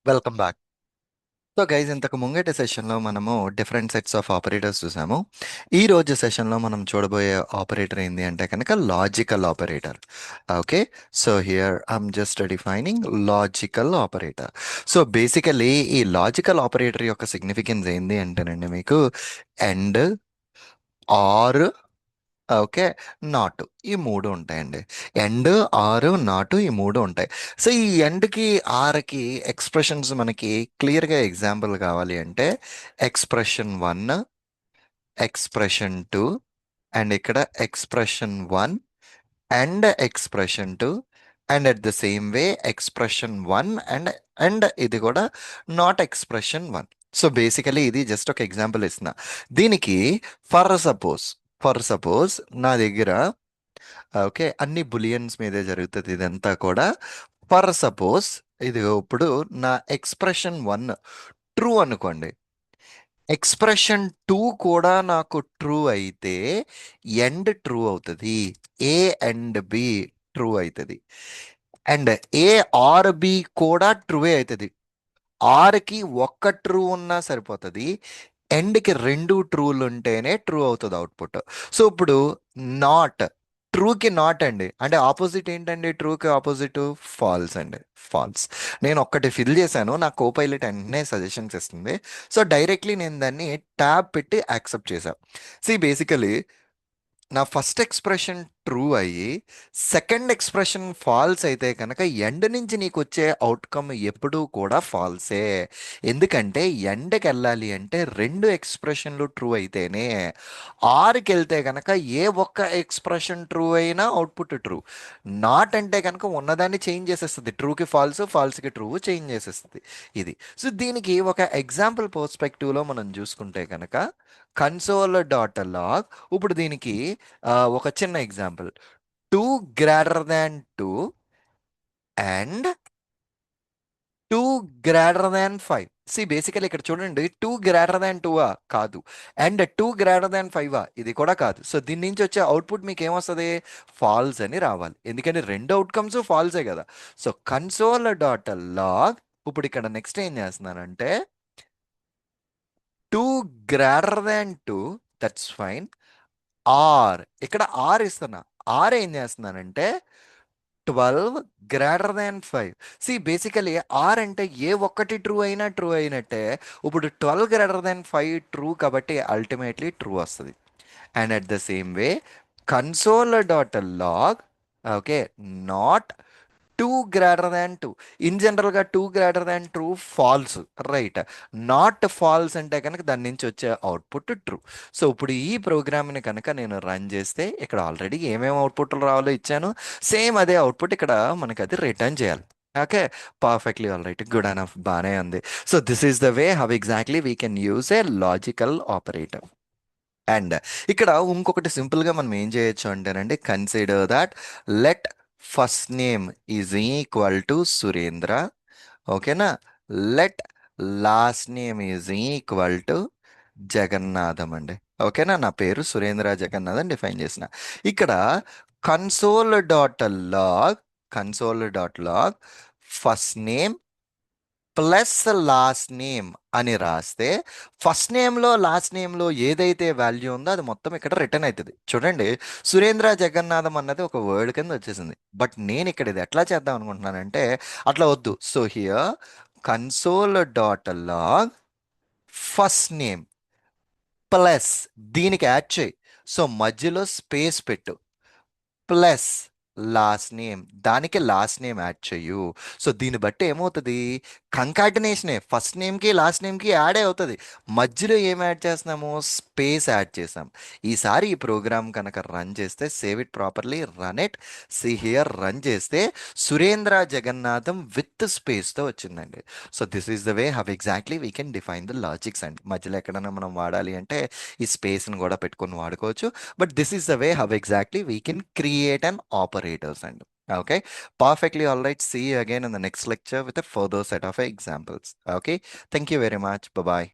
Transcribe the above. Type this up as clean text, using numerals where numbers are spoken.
Welcome back. So guys, ఇంతకు ముంగటి సెషన్లో మనము డిఫరెంట్ సెట్స్ ఆఫ్ ఆపరేటర్స్ చూసాము. ఈ రోజు సెషన్లో మనం చూడబోయే ఆపరేటర్ ఏంటి అంటే కనుక logical operator. Okay, so here I'm just defining logical operator. So basically ఈ లాజికల్ ఆపరేటర్ యొక్క సిగ్నిఫికెన్స్ ఏంటి అంటేనండి, మీకు అండ్, ఆర్, ఓకే, నాట్, ఈ మూడు ఉంటాయండి. ఎండ్, ఆర్, నాట్, ఈ మూడు ఉంటాయి. సో ఈ ఎండ్కి ఆర్కి ఎక్స్ప్రెషన్స్ మనకి క్లియర్గా ఎగ్జాంపుల్ కావాలి అంటే ఎక్స్ప్రెషన్ 1, ఎక్స్ప్రెషన్ 2, అండ్ ఇక్కడ expression 1 and expression 2, and at the same way expression 1 and ఇది కూడా నాట్ ఎక్స్ప్రెషన్ 1. సో బేసికలీ ఇది జస్ట్ ఒక ఎగ్జాంపుల్ ఇస్తున్నా దీనికి. ఫర్ సపోజ్ ఫర్ సపోజ్ నా దగ్గర, ఓకే, అన్ని బులియన్స్ మీదే జరుగుతుంది ఇదంతా కూడా. ఫర్ సపోజ్ ఇది ఇప్పుడు నా ఎక్స్ప్రెషన్ 1 ట్రూ అనుకోండి, ఎక్స్ప్రెషన్ 2 కూడా నాకు ట్రూ అయితే ఎండ్ ట్రూ అవుతుంది, ఏ అండ్ బి ట్రూ అవుతుంది, అండ్ ఏ ఆర్ బి కూడా ట్రూవే అవుతుంది. ఆర్కి ఒక్క ట్రూ ఉన్నా సరిపోతుంది, ఎండ్కి రెండు ట్రూలు ఉంటేనే ట్రూ అవుతుంది అవుట్పుట్. సో ఇప్పుడు నాట్, ట్రూకి నాట్ అండి అంటే ఆపోజిట్ ఏంటండి, ట్రూకి ఆపోజిట్ ఫాల్స్ అండి, ఫాల్స్. నేను ఒక్కటి ఫిల్ చేశాను, నా కోపైలట్ అన్నీ సజెషన్స్ ఇస్తుంది. సో డైరెక్ట్లీ నేను దాన్ని ట్యాబ్ పెట్టి యాక్సెప్ట్ చేశాను. బేసికలీ నా ఫస్ట్ ఎక్స్ప్రెషన్ ట్రూ అయ్యి సెకండ్ ఎక్స్ప్రెషన్ ఫాల్స్ అయితే కనుక ఎండ్ నుంచి నీకు వచ్చే అవుట్కమ్ ఎప్పుడూ కూడా ఫాల్సే. ఎందుకంటే ఎండ్కి వెళ్ళాలి అంటే రెండు ఎక్స్ప్రెషన్లు ట్రూ అయితేనే. ఆర్కి వెళ్తే కనుక ఏ ఒక్క ఎక్స్ప్రెషన్ ట్రూ అయినా అవుట్పుట్ ట్రూ. నాట్ అంటే కనుక ఉన్నదాన్ని చేంజ్ చేసేస్తుంది, ట్రూకి ఫాల్స్, ఫాల్స్కి ట్రూ చేంజ్ చేసేస్తుంది ఇది. సో దీనికి ఒక ఎగ్జాంపుల్ పర్స్పెక్టివ్లో మనం చూసుకుంటే కనుక console.log. ఇప్పుడు దీనికి ఒక చిన్న example, 2 greater than 2 and 2 greater than 5. Basically ఇక్కడ చూడండి, 2 greater than 2 కాదు, అండ్ 2 greater than 5 ఇది కూడా కాదు. సో దీని నుంచి వచ్చే అవుట్పుట్ మీకు ఏమొస్తుంది, ఫాల్స్ అని రావాలి, ఎందుకంటే రెండు అవుట్కమ్స్ ఫాల్సే కదా. So console.log. ఇప్పుడు ఇక్కడ నెక్స్ట్ ఏం చేస్తున్నానంటే 2 greater than 2, that's fine. Or, ఇక్కడ ఆర్ ఇస్తున్నా, ఆర్ ఏం చేస్తున్నానంటే 12 greater than 5. బేసికలీ ఆర్ అంటే ఏ ఒక్కటి ట్రూ అయినా ట్రూ అయినట్టే. ఇప్పుడు 12 greater than 5 ట్రూ కాబట్టి అల్టిమేట్లీ ట్రూ వస్తుంది. And at the same way console.log, okay, not 2 greater than 2. In జనరల్గా 2 greater than 2 false, right. Not false అంటే కనుక దాని నుంచి వచ్చే అవుట్పుట్ ట్రూ. సో ఇప్పుడు ఈ ప్రోగ్రామ్ని కనుక నేను రన్ చేస్తే ఇక్కడ ఆల్రెడీ ఏమేమి అవుట్పుట్లు రావాలో ఇచ్చాను, సేమ్ అదే అవుట్పుట్ ఇక్కడ మనకి అది రిటర్న్ చేయాలి. Okay, perfectly all right, good enough, బాగానే ఉంది. So this is the way how exactly we can use a logical operator. And ఇక్కడ ఇంకొకటి సింపుల్గా మనం ఏం చేయొచ్చు అంటేనండి, consider that let first name is equal to Surendra, ఓకేనా. Let last name is equal to Jagannatham అండి. ఓకేనా, నా పేరు సురేంద్ర జగన్నాథం డిఫైన్ చేసిన. ఇక్కడ console.log, console.log first name plus last name అని రాస్తే ఫస్ట్ నేమ్లో లాస్ట్ నేమ్లో ఏదైతే వాల్యూ ఉందో అది మొత్తం ఇక్కడ రిటర్న్ అవుతుంది. చూడండి, సురేంద్ర జగన్నాథం అన్నది ఒక వర్డ్ కింద వచ్చేసింది. బట్ నేను ఇక్కడ ఇది ఎట్లా చేద్దాం అనుకుంటున్నానంటే అట్లా వద్దు. So here console.log first name plus, దీనికి యాడ్ చేయి, సో మధ్యలో స్పేస్ పెట్టు, ప్లస్ లాస్ట్ నేమ్, దానికి లాస్ట్ నేమ్ యాడ్ చెయ్యు. సో దీన్ని బట్టి ఏమవుతుంది, కంకాటినేషనే, ఫస్ట్ నేమ్కి లాస్ట్ నేమ్కి యాడే అవుతుంది. మధ్యలో ఏం యాడ్ చేస్తున్నాము, స్పేస్ యాడ్ చేసాం. ఈసారి ఈ ప్రోగ్రామ్ కనుక రన్ చేస్తే, save it properly, run it, see here, run చేస్తే సురేంద్ర జగన్నాథం విత్ స్పేస్తో వచ్చిందండి. So this is the way how exactly we can define the logics అండి. మధ్యలో ఎక్కడైనా మనం వాడాలి అంటే ఈ స్పేస్ని కూడా పెట్టుకొని వాడుకోవచ్చు. But this is the way how exactly we can create an operators and okay, perfectly all right. See you again in the next lecture with a further set of examples. Okay, thank you very much. Bye bye.